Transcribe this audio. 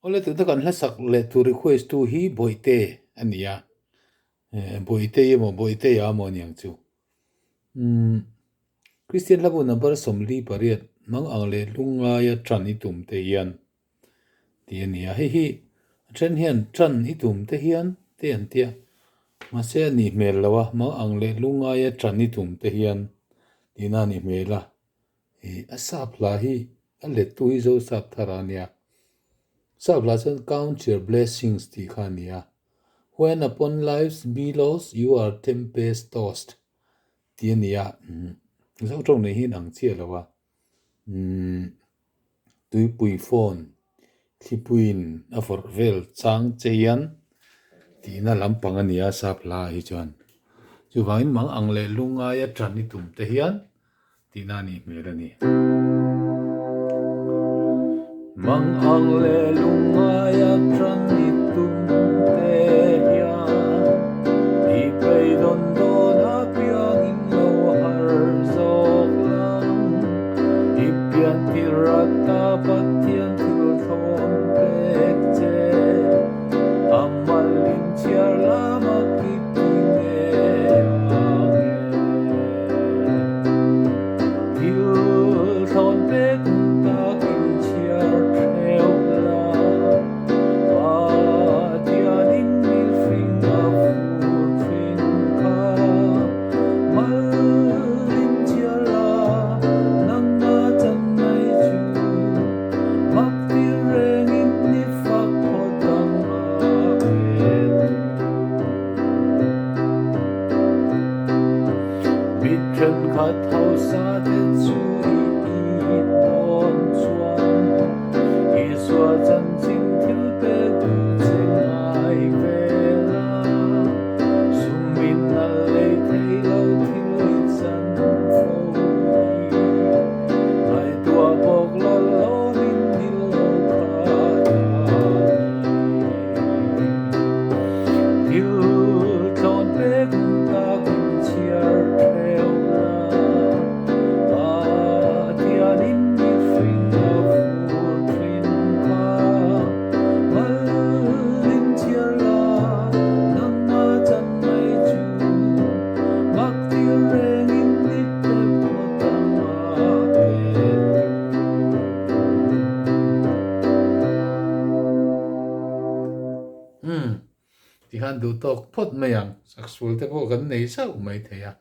ole tu ta kan la sak le tu request tu hi boite ania boite ye mo boite ya mo niang chu Christian labu number somli pariat mang angle lungaia tran hi tumte hian ti ania hi tran hian tran hi tumte hian te an tia ma se ni mel lawa mang angle lungaia tran hi tumte hian tina ni mela asap la hi a le tu hi zo sap tharania sap la chen count your blessings ti khania when upon life's billows you are tempest tossed tiania zo trong nei hi nang chia lawa tui pui phone thipuin a for vel chang cheyan tina lampang ania sap la hi chuan chu wain mang angle lunga ya tran ni tum te hian tina ni melani mang angle lunga ya tran ni tum te hian di play don don a piang in lo har zok lang ipian tirata patian til thon pek che amalin chiar lama kipine til thon pek ta kim chiar theo la patian in mi finga fur fin ka malin chiar la nang na chan mai chu mak ti reng in ni fak podang ma bit chen khat hau sa te chu i ton chuan i swa chan chin thil pe tu cheng ai vela sumin na le thei lo thil i chan fo ai tua bok lo lo min dil lo kha til thon pe ta kim chiar theo la patian in mi finga fur thin ka malin chiar la nang na chan mai chu mak ti reng in ni pe podang ma pe ti han du tok phot mayang successful te po kan nei sau mai theya